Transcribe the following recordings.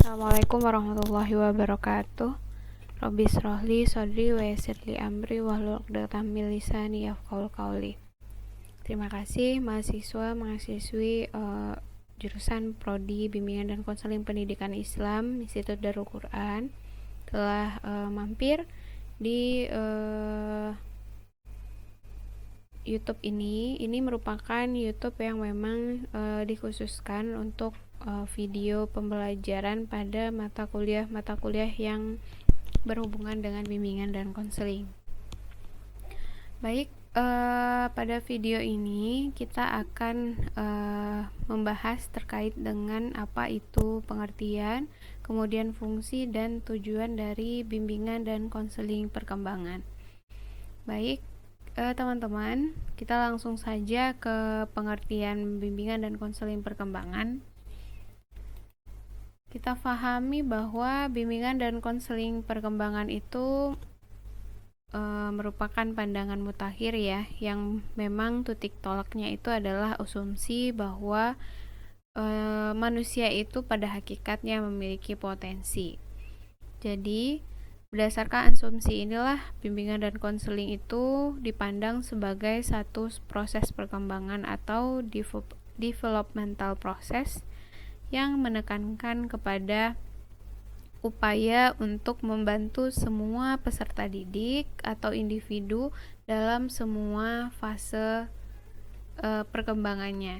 Assalamualaikum warahmatullahi wabarakatuh. Rabbi shrahli shodri wa yassir li amri wahlul 'uqdatam min lisani yafqahu qawli. Terima kasih mahasiswi jurusan Prodi Bimbingan dan Konseling Pendidikan Islam Institut Darul Quran telah mampir di YouTube ini. Ini merupakan YouTube yang memang dikhususkan untuk video pembelajaran pada mata kuliah yang berhubungan dengan bimbingan dan konseling. Baik, pada video ini kita akan membahas terkait dengan apa itu pengertian, kemudian fungsi dan tujuan dari bimbingan dan konseling perkembangan. Baik, teman-teman, kita langsung saja ke pengertian bimbingan dan konseling perkembangan. Kita pahami bahwa bimbingan dan konseling perkembangan itu merupakan pandangan mutakhir ya, yang memang titik tolaknya itu adalah asumsi bahwa manusia itu pada hakikatnya memiliki potensi. Jadi berdasarkan asumsi inilah bimbingan dan konseling itu dipandang sebagai satu proses perkembangan atau developmental process yang menekankan kepada upaya untuk membantu semua peserta didik atau individu dalam semua fase perkembangannya.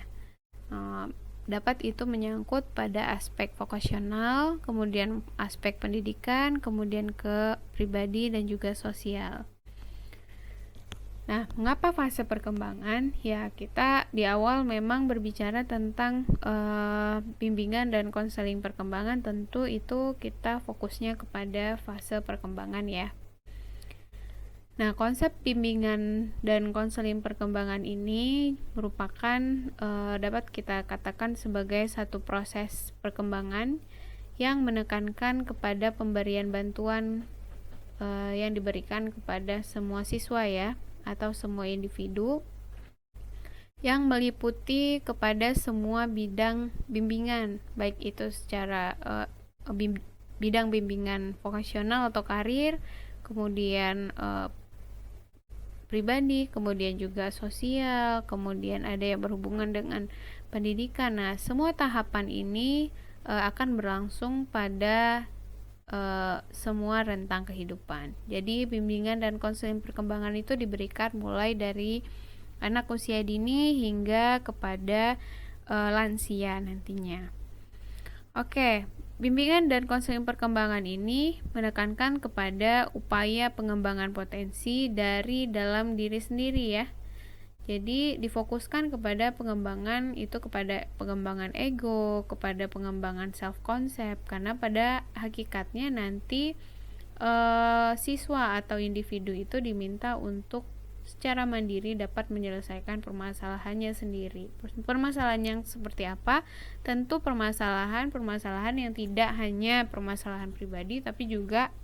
Dapat itu menyangkut pada aspek vokasional, kemudian aspek pendidikan, kemudian ke pribadi dan juga sosial. Nah, mengapa fase perkembangan? Ya, kita di awal memang berbicara tentang bimbingan dan konseling perkembangan, tentu itu kita fokusnya kepada fase perkembangan ya. Nah, konsep bimbingan dan konseling perkembangan ini merupakan dapat kita katakan sebagai satu proses perkembangan yang menekankan kepada pemberian bantuan yang diberikan kepada semua siswa ya, atau semua individu yang meliputi kepada semua bidang bimbingan, baik itu secara bidang bimbingan vokasional atau karir, kemudian pribadi, kemudian juga sosial, kemudian ada yang berhubungan dengan pendidikan. Nah, semua tahapan ini akan berlangsung pada semua rentang kehidupan. Jadi bimbingan dan konseling perkembangan itu diberikan mulai dari anak usia dini hingga kepada lansia nantinya. Oke, bimbingan dan konseling perkembangan ini menekankan kepada upaya pengembangan potensi dari dalam diri sendiri ya. Jadi difokuskan kepada pengembangan itu, kepada pengembangan ego, kepada pengembangan self concept, karena pada hakikatnya nanti siswa atau individu itu diminta untuk secara mandiri dapat menyelesaikan permasalahannya sendiri. Permasalahan yang seperti apa? Tentu permasalahan yang tidak hanya permasalahan pribadi, tapi juga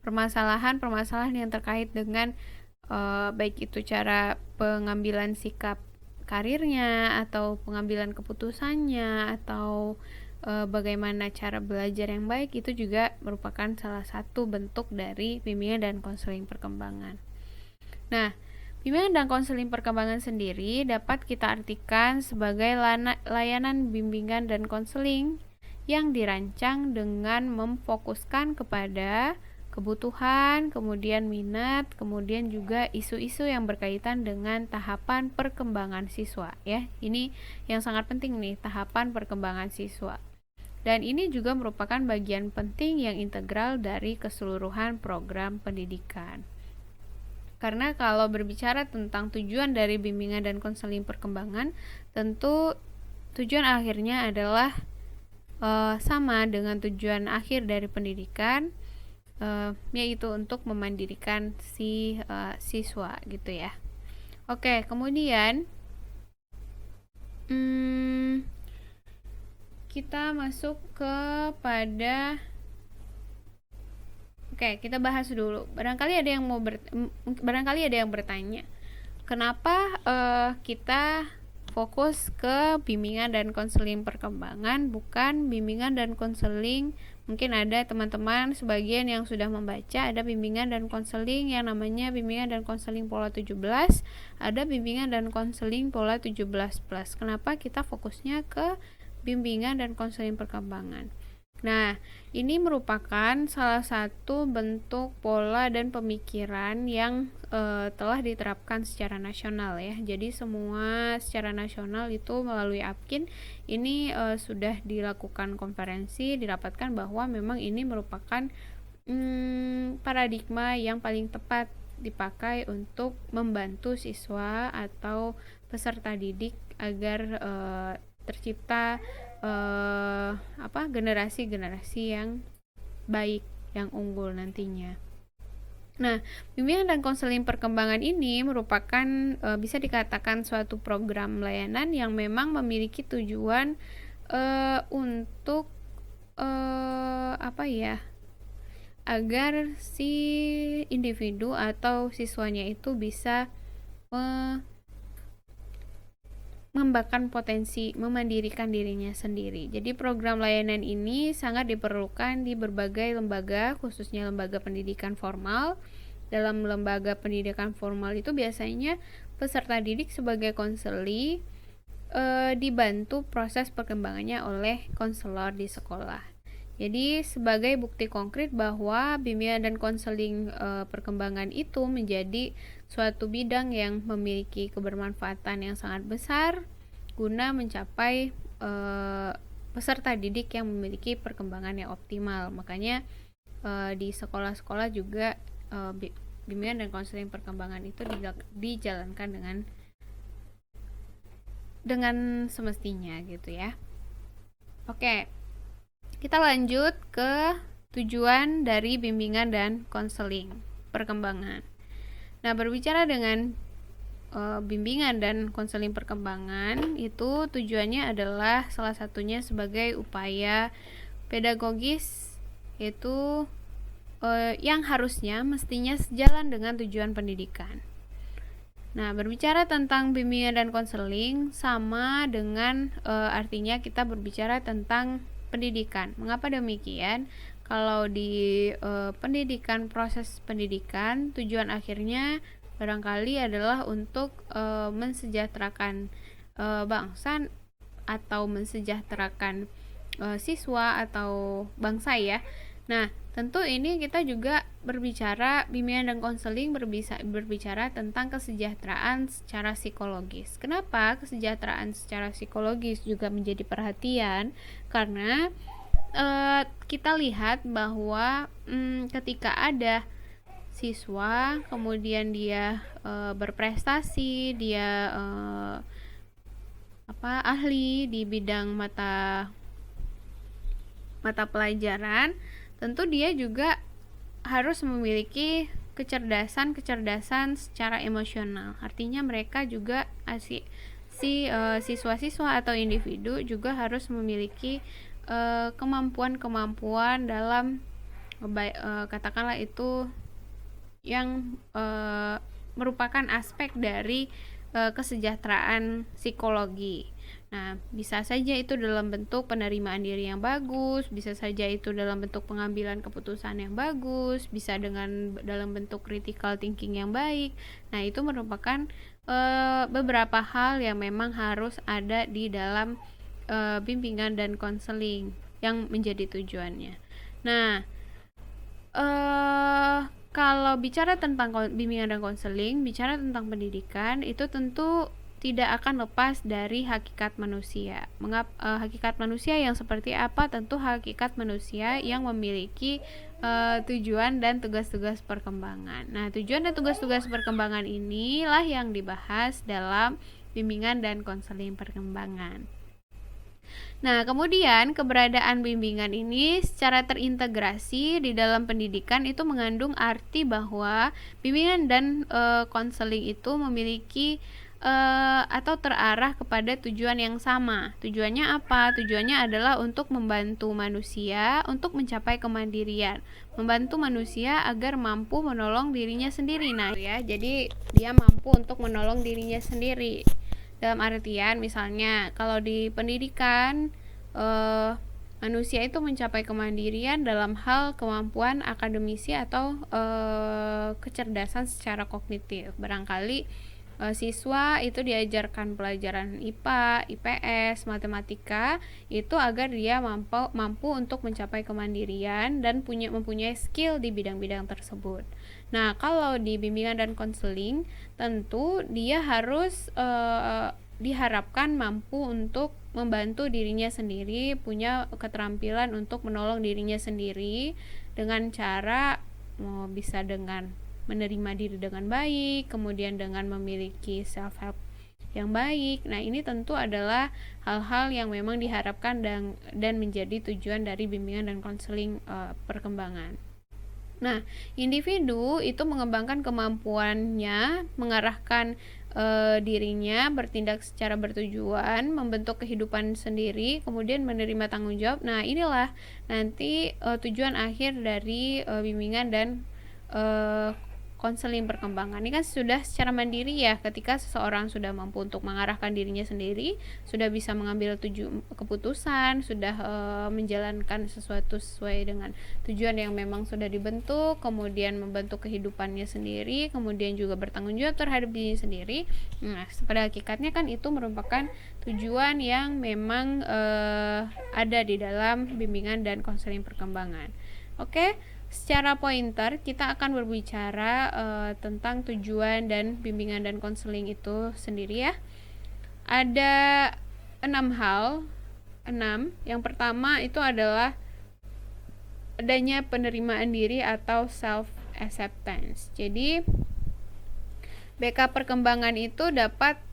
permasalahan yang terkait dengan baik itu cara pengambilan sikap karirnya atau pengambilan keputusannya atau bagaimana cara belajar yang baik, itu juga merupakan salah satu bentuk dari bimbingan dan konseling perkembangan. Nah, bimbingan dan konseling perkembangan sendiri dapat kita artikan sebagai layanan bimbingan dan konseling yang dirancang dengan memfokuskan kepada kebutuhan, kemudian minat, kemudian juga isu-isu yang berkaitan dengan tahapan perkembangan siswa ya. Ini yang sangat penting nih, tahapan perkembangan siswa. Dan ini juga merupakan bagian penting yang integral dari keseluruhan program pendidikan. Karena kalau berbicara tentang tujuan dari bimbingan dan konseling perkembangan, tentu tujuan akhirnya adalah sama dengan tujuan akhir dari pendidikan, yaitu untuk memandirikan si siswa gitu ya. Oke, kemudian kita masuk kepada kita bahas dulu. Barangkali ada yang bertanya, kenapa kita fokus ke bimbingan dan konseling perkembangan, bukan bimbingan dan konseling. Mungkin ada teman-teman sebagian yang sudah membaca, ada bimbingan dan konseling yang namanya bimbingan dan konseling pola 17, ada bimbingan dan konseling pola 17+. Kenapa kita fokusnya ke bimbingan dan konseling perkembangan? Nah, ini merupakan salah satu bentuk pola dan pemikiran yang telah diterapkan secara nasional ya. Jadi semua secara nasional itu melalui APKIN ini sudah dilakukan konferensi, didapatkan bahwa memang ini merupakan paradigma yang paling tepat dipakai untuk membantu siswa atau peserta didik agar tercipta generasi-generasi yang baik, yang unggul nantinya. Nah, bimbingan dan konseling perkembangan ini merupakan bisa dikatakan suatu program layanan yang memang memiliki tujuan untuk agar si individu atau siswanya itu bisa mengembangkan potensi memandirikan dirinya sendiri. Jadi program layanan ini sangat diperlukan di berbagai lembaga, khususnya lembaga pendidikan formal. Dalam lembaga pendidikan formal itu biasanya peserta didik sebagai konseli dibantu proses perkembangannya oleh konselor di sekolah. Jadi sebagai bukti konkret bahwa bimbingan dan konseling perkembangan itu menjadi suatu bidang yang memiliki kebermanfaatan yang sangat besar guna mencapai peserta didik yang memiliki perkembangan yang optimal. Makanya di sekolah-sekolah juga bimbingan dan konseling perkembangan itu dijalankan dengan semestinya gitu ya. Oke. Kita lanjut ke tujuan dari bimbingan dan konseling perkembangan. Nah, berbicara dengan bimbingan dan konseling perkembangan itu tujuannya adalah salah satunya sebagai upaya pedagogis, yaitu yang mestinya sejalan dengan tujuan pendidikan. Nah, berbicara tentang bimbingan dan konseling sama dengan artinya kita berbicara tentang pendidikan. Mengapa demikian? Kalau di pendidikan, proses pendidikan, tujuan akhirnya barangkali adalah untuk mensejahterakan bangsa atau mensejahterakan siswa atau bangsa ya. Nah, tentu ini kita juga berbicara bimbingan dan konseling berbicara tentang kesejahteraan secara psikologis. Kenapa kesejahteraan secara psikologis juga menjadi perhatian? Karena kita lihat bahwa ketika ada siswa kemudian dia berprestasi, dia ahli di bidang mata pelajaran, tentu dia juga harus memiliki kecerdasan secara emosional. Artinya mereka juga siswa-siswa atau individu juga harus memiliki kemampuan dalam katakanlah itu yang merupakan aspek dari kesejahteraan psikologi. Nah, bisa saja itu dalam bentuk penerimaan diri yang bagus, bisa saja itu dalam bentuk pengambilan keputusan yang bagus, bisa dalam bentuk critical thinking yang baik. Nah, itu merupakan beberapa hal yang memang harus ada di dalam bimbingan dan konseling yang menjadi tujuannya. Nah, kalau bicara tentang bimbingan dan konseling, bicara tentang pendidikan, itu tentu tidak akan lepas dari hakikat manusia. Hakikat manusia yang seperti apa? Tentu hakikat manusia yang memiliki tujuan dan tugas-tugas perkembangan. Nah, tujuan dan tugas-tugas perkembangan inilah yang dibahas dalam bimbingan dan konseling perkembangan. Nah, kemudian keberadaan bimbingan ini secara terintegrasi di dalam pendidikan itu mengandung arti bahwa bimbingan dan konseling itu memiliki atau terarah kepada tujuan yang sama. Tujuannya apa? Tujuannya adalah untuk membantu manusia untuk mencapai kemandirian, membantu manusia agar mampu menolong dirinya sendiri. Nah, ya, jadi dia mampu untuk menolong dirinya sendiri Dalam artian misalnya kalau di pendidikan manusia itu mencapai kemandirian dalam hal kemampuan akademisi atau kecerdasan secara kognitif. Barangkali siswa itu diajarkan pelajaran IPA, IPS, matematika itu agar dia mampu untuk mencapai kemandirian dan mempunyai skill di bidang-bidang tersebut. Nah, kalau di bimbingan dan konseling tentu dia harus diharapkan mampu untuk membantu dirinya sendiri, punya keterampilan untuk menolong dirinya sendiri dengan cara bisa dengan menerima diri dengan baik, kemudian dengan memiliki self help yang baik. Nah, ini tentu adalah hal-hal yang memang diharapkan dan menjadi tujuan dari bimbingan dan konseling perkembangan. Nah, individu itu mengembangkan kemampuannya, mengarahkan dirinya, bertindak secara bertujuan, membentuk kehidupan sendiri, kemudian menerima tanggung jawab. Nah, inilah nanti tujuan akhir dari bimbingan dan konseling perkembangan. Ini kan sudah secara mandiri ya, ketika seseorang sudah mampu untuk mengarahkan dirinya sendiri, sudah bisa mengambil keputusan, sudah menjalankan sesuatu sesuai dengan tujuan yang memang sudah dibentuk, kemudian membentuk kehidupannya sendiri, kemudian juga bertanggung jawab terhadap dirinya sendiri. Nah, pada hakikatnya kan itu merupakan tujuan yang memang ada di dalam bimbingan dan konseling perkembangan. Oke. Secara pointer kita akan berbicara tentang tujuan dan bimbingan dan konseling itu sendiri ya. Ada 6 hal. Yang pertama itu adalah adanya penerimaan diri atau self acceptance. Jadi BK perkembangan itu dapat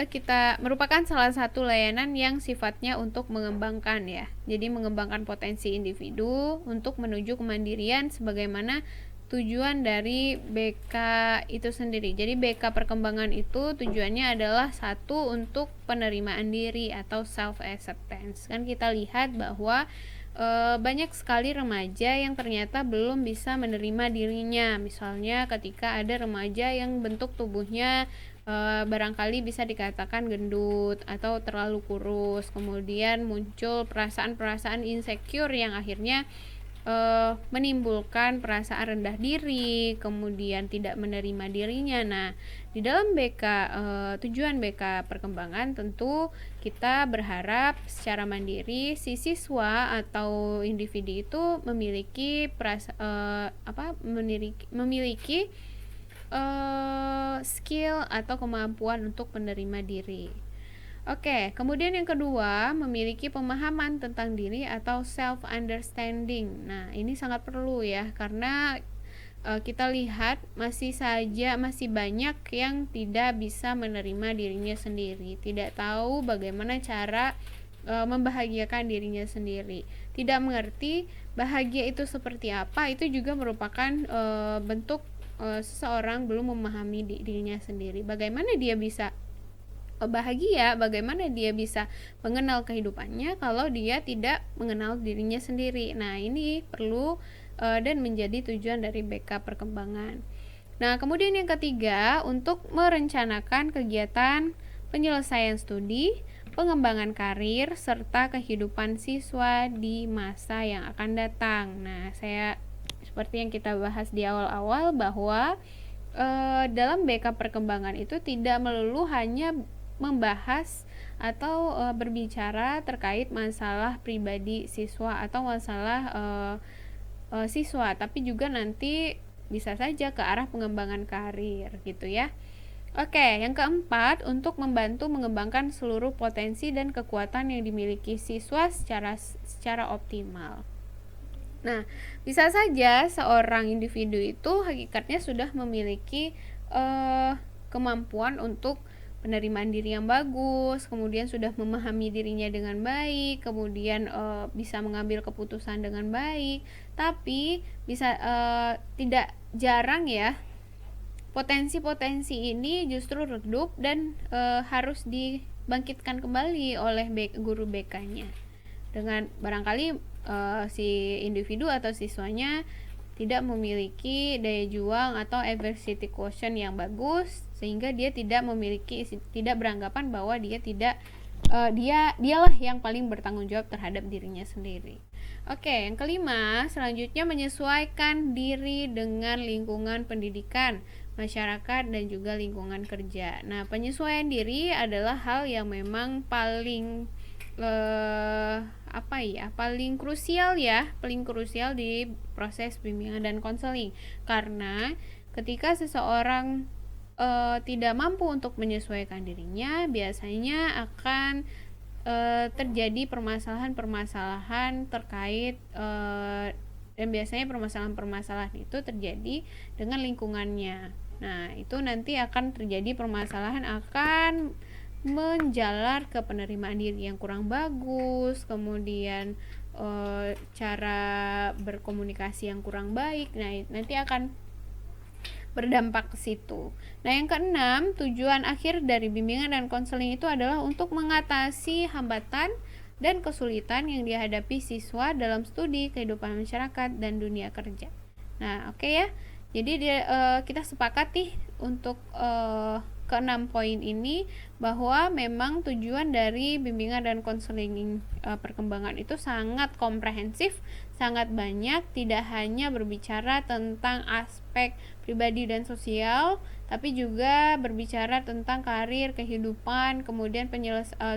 kita merupakan salah satu layanan yang sifatnya untuk mengembangkan ya. Jadi mengembangkan potensi individu untuk menuju kemandirian sebagaimana tujuan dari BK itu sendiri. Jadi BK perkembangan itu tujuannya adalah satu untuk penerimaan diri atau self acceptance. Kan kita lihat bahwa banyak sekali remaja yang ternyata belum bisa menerima dirinya. Misalnya ketika ada remaja yang bentuk tubuhnya barangkali bisa dikatakan gendut atau terlalu kurus, kemudian muncul perasaan-perasaan insecure yang akhirnya menimbulkan perasaan rendah diri, kemudian tidak menerima dirinya. Nah, di dalam tujuan BK perkembangan tentu kita berharap secara mandiri si siswa atau individu itu memiliki memiliki skill atau kemampuan untuk menerima diri. Oke, kemudian yang kedua, memiliki pemahaman tentang diri atau self understanding. Nah, ini sangat perlu ya, karena kita lihat masih banyak yang tidak bisa menerima dirinya sendiri, tidak tahu bagaimana cara membahagiakan dirinya sendiri, tidak mengerti bahagia itu seperti apa. Itu juga merupakan bentuk seseorang belum memahami dirinya sendiri. Bagaimana dia bisa bahagia, bagaimana dia bisa mengenal kehidupannya kalau dia tidak mengenal dirinya sendiri. Nah, ini perlu dan menjadi tujuan dari BK perkembangan. Nah, kemudian yang ketiga, untuk merencanakan kegiatan penyelesaian studi, pengembangan karir, serta kehidupan siswa di masa yang akan datang. Nah, seperti yang kita bahas di awal-awal bahwa dalam BK perkembangan itu tidak melulu hanya membahas atau berbicara terkait masalah pribadi siswa atau masalah siswa, tapi juga nanti bisa saja ke arah pengembangan karir gitu ya. Oke, yang keempat, untuk membantu mengembangkan seluruh potensi dan kekuatan yang dimiliki siswa secara optimal. Nah, bisa saja seorang individu itu hakikatnya sudah memiliki kemampuan untuk penerimaan diri yang bagus, kemudian sudah memahami dirinya dengan baik, kemudian bisa mengambil keputusan dengan baik, tapi bisa tidak jarang ya potensi-potensi ini justru redup dan harus dibangkitkan kembali oleh guru BK-nya dengan barangkali si individu atau siswanya tidak memiliki daya juang atau adversity quotient yang bagus, sehingga dia tidak beranggapan bahwa dialah yang paling bertanggung jawab terhadap dirinya sendiri. Oke, yang kelima, selanjutnya menyesuaikan diri dengan lingkungan pendidikan, masyarakat, dan juga lingkungan kerja. Nah, penyesuaian diri adalah hal yang memang paling paling krusial di proses bimbingan dan konseling, karena ketika seseorang tidak mampu untuk menyesuaikan dirinya, biasanya akan terjadi permasalahan-permasalahan terkait dan biasanya permasalahan-permasalahan itu terjadi dengan lingkungannya. Nah, itu nanti akan terjadi permasalahan, akan menjalar ke penerimaan diri yang kurang bagus, kemudian cara berkomunikasi yang kurang baik. Nah, nanti akan berdampak ke situ. Nah, yang keenam, tujuan akhir dari bimbingan dan konseling itu adalah untuk mengatasi hambatan dan kesulitan yang dihadapi siswa dalam studi kehidupan masyarakat dan dunia kerja. Nah, oke ya. Jadi kita sepakat nih untuk keenam poin ini, bahwa memang tujuan dari bimbingan dan konseling perkembangan itu sangat komprehensif, sangat banyak, tidak hanya berbicara tentang aspek pribadi dan sosial, tapi juga berbicara tentang karir, kehidupan, kemudian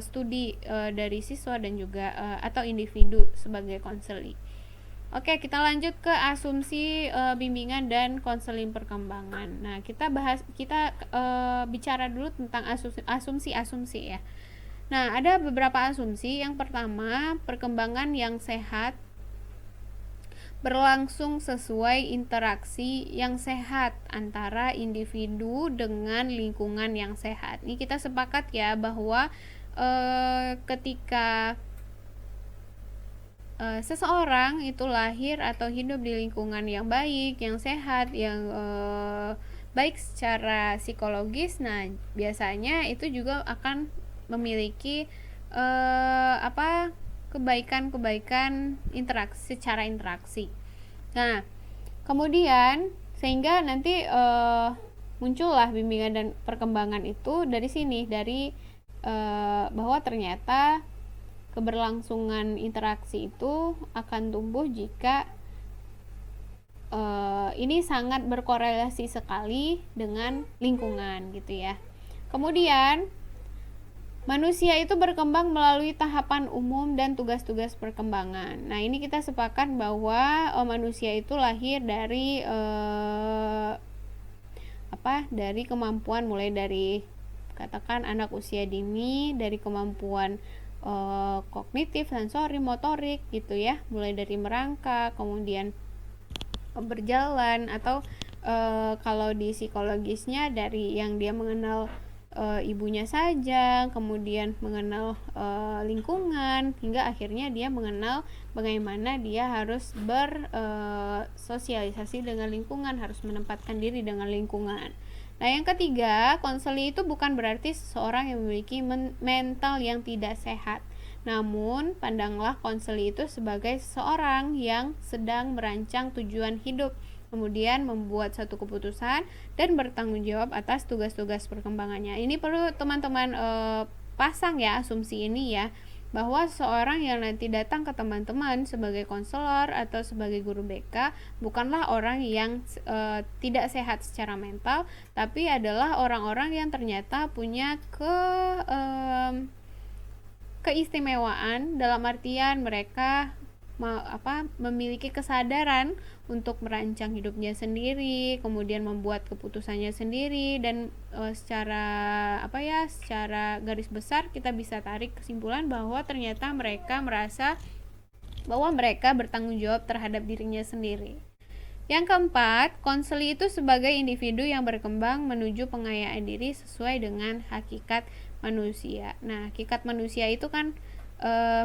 studi dari siswa dan juga atau individu sebagai konseli. Oke, kita lanjut ke asumsi bimbingan dan konseling perkembangan. Nah, kita bicara dulu tentang asumsi ya. Nah, ada beberapa asumsi. Yang pertama, perkembangan yang sehat berlangsung sesuai interaksi yang sehat antara individu dengan lingkungan yang sehat. Ini kita sepakat ya, bahwa ketika seseorang itu lahir atau hidup di lingkungan yang baik, yang sehat, yang baik secara psikologis, nah biasanya itu juga akan memiliki kebaikan-kebaikan secara interaksi. Nah, kemudian sehingga nanti muncullah bimbingan dan perkembangan itu dari sini, dari bahwa ternyata keberlangsungan interaksi itu akan tumbuh jika ini sangat berkorelasi sekali dengan lingkungan gitu ya. Kemudian manusia itu berkembang melalui tahapan umum dan tugas-tugas perkembangan. Nah, ini kita sepakat bahwa manusia itu lahir dari dari kemampuan, mulai dari katakan anak usia dini, dari kemampuan kognitif, sensori, motorik gitu ya, mulai dari merangkak, kemudian berjalan, atau kalau di psikologisnya dari yang dia mengenal ibunya saja, kemudian mengenal lingkungan, hingga akhirnya dia mengenal bagaimana dia harus bersosialisasi dengan lingkungan, harus menempatkan diri dengan lingkungan. Nah, yang ketiga, konseli itu bukan berarti seseorang yang memiliki mental yang tidak sehat. Namun, pandanglah konseli itu sebagai seseorang yang sedang merancang tujuan hidup, kemudian membuat satu keputusan dan bertanggung jawab atas tugas-tugas perkembangannya. Ini perlu teman-teman pasang ya asumsi ini ya, bahwa seorang yang nanti datang ke teman-teman sebagai konselor atau sebagai guru BK bukanlah orang yang tidak sehat secara mental, tapi adalah orang-orang yang ternyata punya keistimewaan, dalam artian mereka memiliki kesadaran untuk merancang hidupnya sendiri, kemudian membuat keputusannya sendiri, dan secara garis besar kita bisa tarik kesimpulan bahwa ternyata mereka merasa bahwa mereka bertanggung jawab terhadap dirinya sendiri. Yang keempat, konseli itu sebagai individu yang berkembang menuju pengayaan diri sesuai dengan hakikat manusia. Nah, hakikat manusia itu kan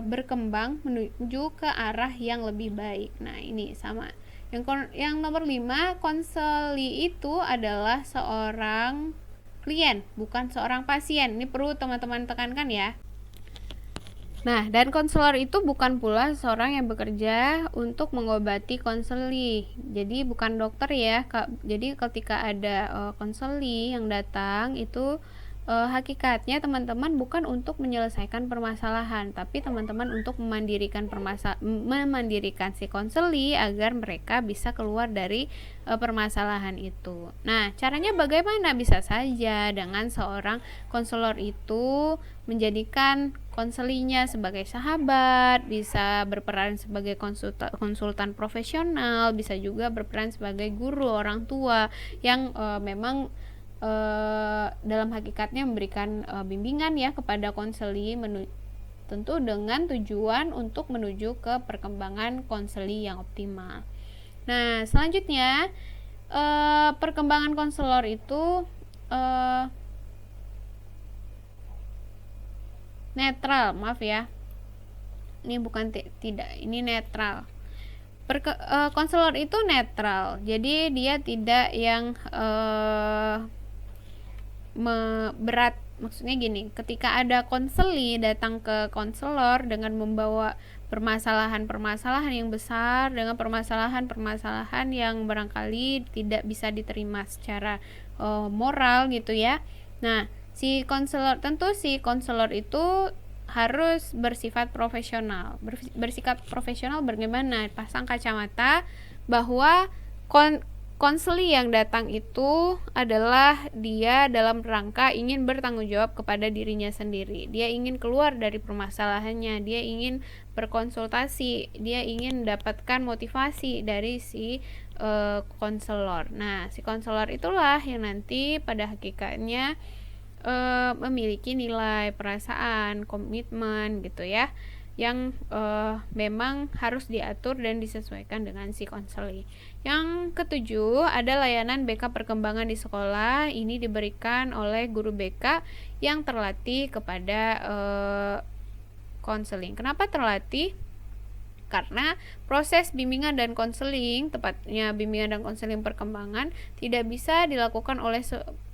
berkembang menuju ke arah yang lebih baik. Nah, ini sama. Yang nomor 5, konseli itu adalah seorang klien, bukan seorang pasien. Ini perlu teman-teman tekankan ya. Nah, dan konselor itu bukan pula seorang yang bekerja untuk mengobati konseli. Jadi bukan dokter ya, Kak. Jadi ketika ada konseli yang datang itu hakikatnya teman-teman bukan untuk menyelesaikan permasalahan, tapi teman-teman untuk memandirikan si konseli agar mereka bisa keluar dari permasalahan itu. Nah, caranya bagaimana? Bisa saja dengan seorang konselor itu menjadikan konselinya sebagai sahabat, bisa berperan sebagai konsultan profesional, bisa juga berperan sebagai guru orang tua yang memang dalam hakikatnya memberikan bimbingan ya kepada konseli, tentu dengan tujuan untuk menuju ke perkembangan konseli yang optimal. Nah, selanjutnya perkembangan konselor itu netral, maaf ya, ini bukan tidak, ini netral. Konselor itu netral, jadi dia tidak yang berat. Maksudnya gini, ketika ada konseli datang ke konselor dengan membawa permasalahan-permasalahan yang besar, dengan permasalahan-permasalahan yang barangkali tidak bisa diterima secara moral gitu ya. Nah, si konselor itu harus bersifat profesional. Bersikap profesional bagaimana? Pasang kacamata bahwa konseli yang datang itu adalah dia dalam rangka ingin bertanggung jawab kepada dirinya sendiri. Dia ingin keluar dari permasalahannya, dia ingin berkonsultasi, dia ingin mendapatkan motivasi dari si konselor. Nah, si konselor itulah yang nanti pada hakikatnya memiliki nilai, perasaan, komitmen gitu ya, yang memang harus diatur dan disesuaikan dengan si konseli. Yang ketujuh, ada layanan BK perkembangan di sekolah. Ini diberikan oleh guru BK yang terlatih kepada konseling. Kenapa terlatih? Karena proses bimbingan dan konseling, tepatnya bimbingan dan konseling perkembangan, tidak bisa dilakukan oleh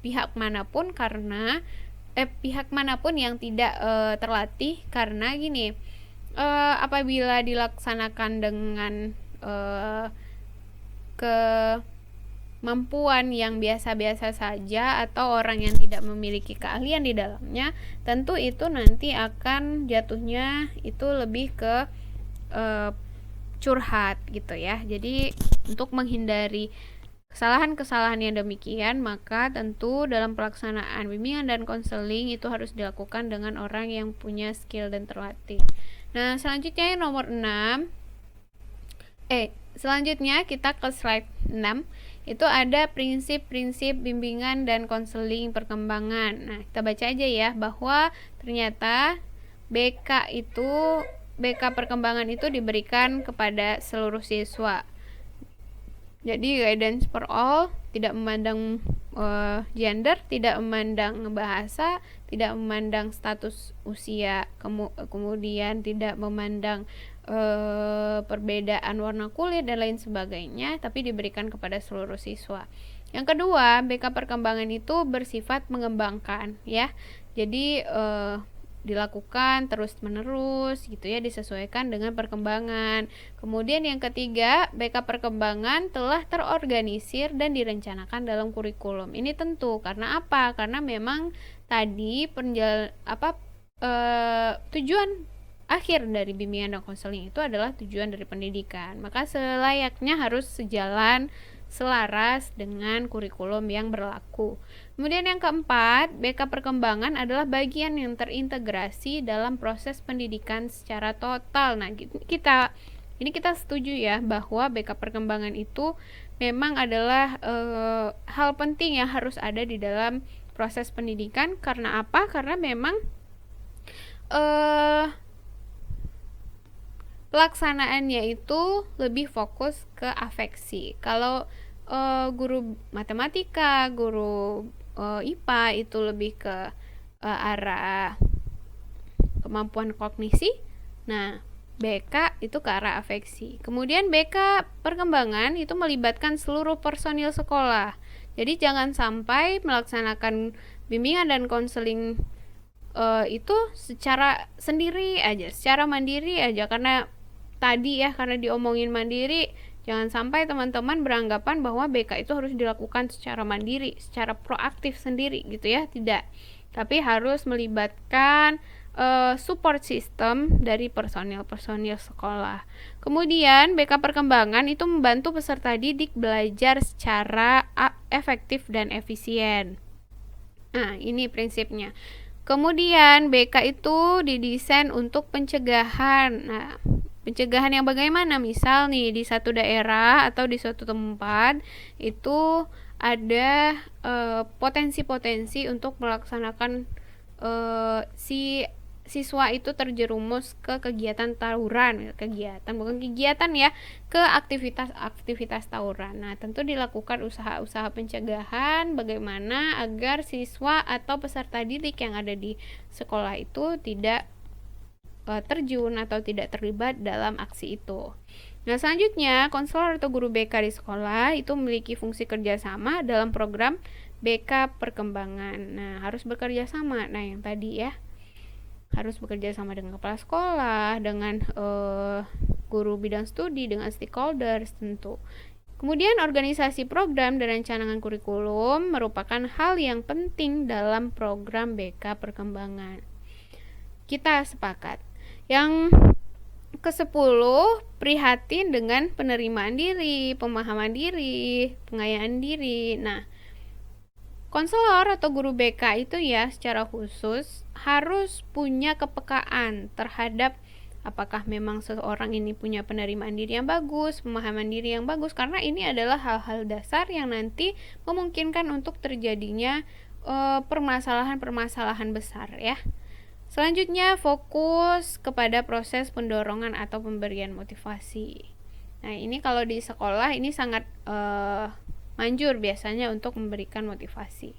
pihak manapun karena pihak manapun yang tidak terlatih, karena gini, apabila dilaksanakan dengan kemampuan yang biasa-biasa saja atau orang yang tidak memiliki keahlian di dalamnya, tentu itu nanti akan jatuhnya itu lebih ke curhat gitu ya. Jadi untuk menghindari kesalahan-kesalahan yang demikian, maka tentu dalam pelaksanaan bimbingan dan konseling itu harus dilakukan dengan orang yang punya skill dan terlatih. Nah, selanjutnya yang nomor 6. Selanjutnya kita ke slide 6. Itu ada prinsip-prinsip bimbingan dan konseling perkembangan. Nah, kita baca aja ya, bahwa ternyata BK perkembangan itu diberikan kepada seluruh siswa. Jadi guidance for all, tidak memandang gender, tidak memandang bahasa, tidak memandang status usia, kemudian tidak memandang perbedaan warna kulit dan lain sebagainya, tapi diberikan kepada seluruh siswa. Yang kedua, BK perkembangan itu bersifat mengembangkan ya. Jadi dilakukan terus-menerus gitu ya, disesuaikan dengan perkembangan. Kemudian yang ketiga, BK perkembangan telah terorganisir dan direncanakan dalam kurikulum. Ini tentu karena apa? Karena memang tadi tujuan akhir dari bimbingan dan konseling itu adalah tujuan dari pendidikan. Maka selayaknya harus sejalan, selaras dengan kurikulum yang berlaku. Kemudian yang keempat, BK perkembangan adalah bagian yang terintegrasi dalam proses pendidikan secara total. Nah, kita setuju ya bahwa BK perkembangan itu memang adalah hal penting yang harus ada di dalam proses pendidikan. Karena apa? Karena memang pelaksanaannya itu lebih fokus ke afeksi. Kalau guru matematika, guru IPA itu lebih ke arah kemampuan kognisi. Nah, BK itu ke arah afeksi. Kemudian BK perkembangan itu melibatkan seluruh personil sekolah. Jadi jangan sampai melaksanakan bimbingan dan konseling itu secara sendiri aja, secara mandiri aja, karena tadi ya, karena diomongin mandiri, jangan sampai teman-teman beranggapan bahwa BK itu harus dilakukan secara mandiri, secara proaktif sendiri gitu ya, tidak. Tapi harus melibatkan support system dari personil-personil sekolah. Kemudian BK perkembangan itu membantu peserta didik belajar secara efektif dan efisien. Nah, ini prinsipnya. Kemudian BK itu didesain untuk pencegahan. Nah, pencegahan yang bagaimana? Misal nih di satu daerah atau di suatu tempat itu ada potensi-potensi untuk melaksanakan si siswa itu terjerumus ke kegiatan tawuran, bukan kegiatan ya, ke aktivitas tawuran. Nah, tentu dilakukan usaha-usaha pencegahan bagaimana agar siswa atau peserta didik yang ada di sekolah itu tidak terjun atau tidak terlibat dalam aksi itu. Nah, selanjutnya, konselor atau guru BK di sekolah itu memiliki fungsi kerjasama dalam program BK perkembangan. Nah, harus bekerja sama. Nah, yang tadi ya, harus bekerja sama dengan kepala sekolah, dengan guru bidang studi, dengan stakeholders tentu. Kemudian organisasi program dan rancangan kurikulum merupakan hal yang penting dalam program BK perkembangan. Kita sepakat. Yang ke-10, prihatin dengan penerimaan diri, pemahaman diri, pengayaan diri. Nah, konselor atau guru BK itu ya secara khusus harus punya kepekaan terhadap apakah memang seseorang ini punya penerimaan diri yang bagus, pemahaman diri yang bagus, karena ini adalah hal-hal dasar yang nanti memungkinkan untuk terjadinya permasalahan-permasalahan besar ya. Selanjutnya, fokus kepada proses pendorongan atau pemberian motivasi. Nah, ini kalau di sekolah ini sangat manjur biasanya untuk memberikan motivasi.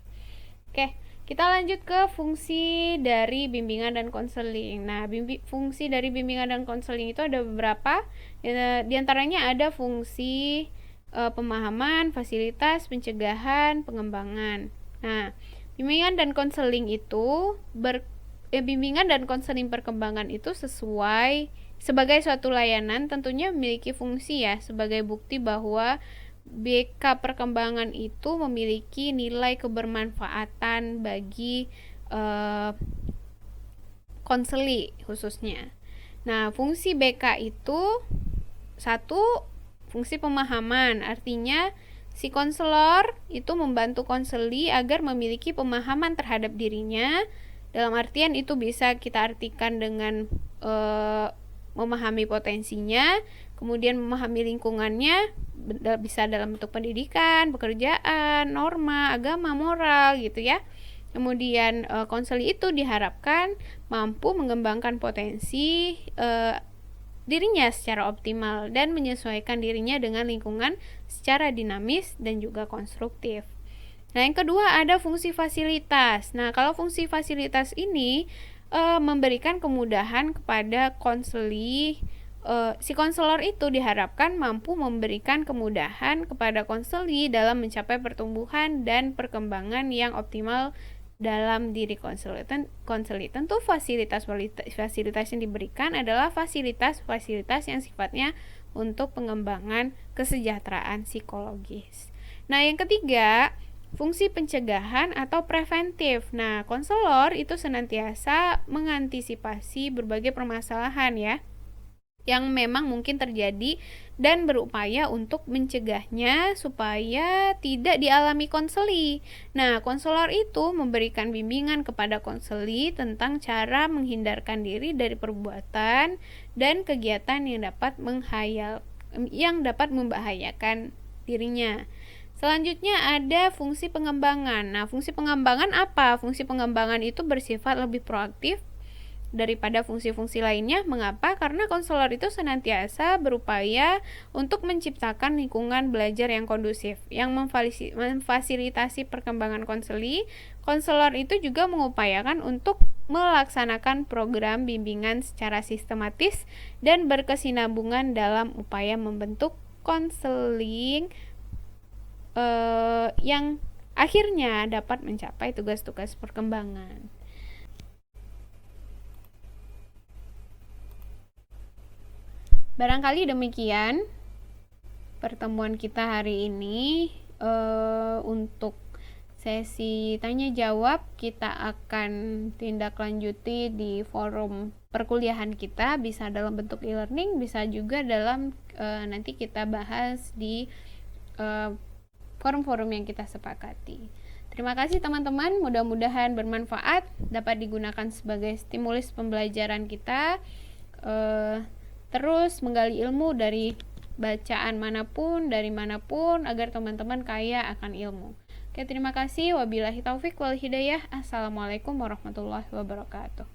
Oke, kita lanjut ke fungsi dari bimbingan dan konseling. Nah, fungsi dari bimbingan dan konseling itu ada beberapa. Di antaranya ada fungsi pemahaman, fasilitas, pencegahan, pengembangan. Nah, bimbingan dan konseling itu bimbingan dan konseling perkembangan itu sebagai suatu layanan tentunya memiliki fungsi ya sebagai bukti bahwa BK perkembangan itu memiliki nilai kebermanfaatan bagi konseli khususnya. Nah, fungsi BK itu satu, fungsi pemahaman, artinya si konselor itu membantu konseli agar memiliki pemahaman terhadap dirinya. Dalam artian itu bisa kita artikan dengan memahami potensinya, kemudian memahami lingkungannya, bisa dalam bentuk pendidikan, pekerjaan, norma, agama, moral gitu ya. Kemudian konseli itu diharapkan mampu mengembangkan potensi dirinya secara optimal dan menyesuaikan dirinya dengan lingkungan secara dinamis dan juga konstruktif. Nah, yang kedua ada fungsi fasilitas. Nah, kalau fungsi fasilitas ini memberikan kemudahan kepada konseli. Si konselor itu diharapkan mampu memberikan kemudahan kepada konseli dalam mencapai pertumbuhan dan perkembangan yang optimal dalam diri konseli. Tentu fasilitas yang diberikan adalah fasilitas yang sifatnya untuk pengembangan kesejahteraan psikologis. Nah, yang ketiga, fungsi pencegahan atau preventif. Nah, konselor itu senantiasa mengantisipasi berbagai permasalahan ya yang memang mungkin terjadi dan berupaya untuk mencegahnya supaya tidak dialami konseli. Nah, konselor itu memberikan bimbingan kepada konseli tentang cara menghindarkan diri dari perbuatan dan kegiatan yang dapat membahayakan dirinya. Selanjutnya ada fungsi pengembangan. Nah, fungsi pengembangan apa? Fungsi pengembangan itu bersifat lebih proaktif daripada fungsi-fungsi lainnya. Mengapa? Karena konselor itu senantiasa berupaya untuk menciptakan lingkungan belajar yang kondusif, yang memfasilitasi perkembangan konseli. Konselor itu juga mengupayakan untuk melaksanakan program bimbingan secara sistematis dan berkesinambungan dalam upaya membentuk konseling yang akhirnya dapat mencapai tugas-tugas perkembangan. Barangkali demikian pertemuan kita hari ini. Untuk sesi tanya jawab kita akan tindak lanjuti di forum perkuliahan kita, bisa dalam bentuk e-learning, bisa juga dalam nanti kita bahas di forum-forum yang kita sepakati. Terima kasih teman-teman, mudah-mudahan bermanfaat, dapat digunakan sebagai stimulus pembelajaran kita, terus menggali ilmu dari bacaan manapun, dari manapun, agar teman-teman kaya akan ilmu. Oke, terima kasih. Wabillahi taufik wal hidayah. Assalamualaikum warahmatullahi wabarakatuh.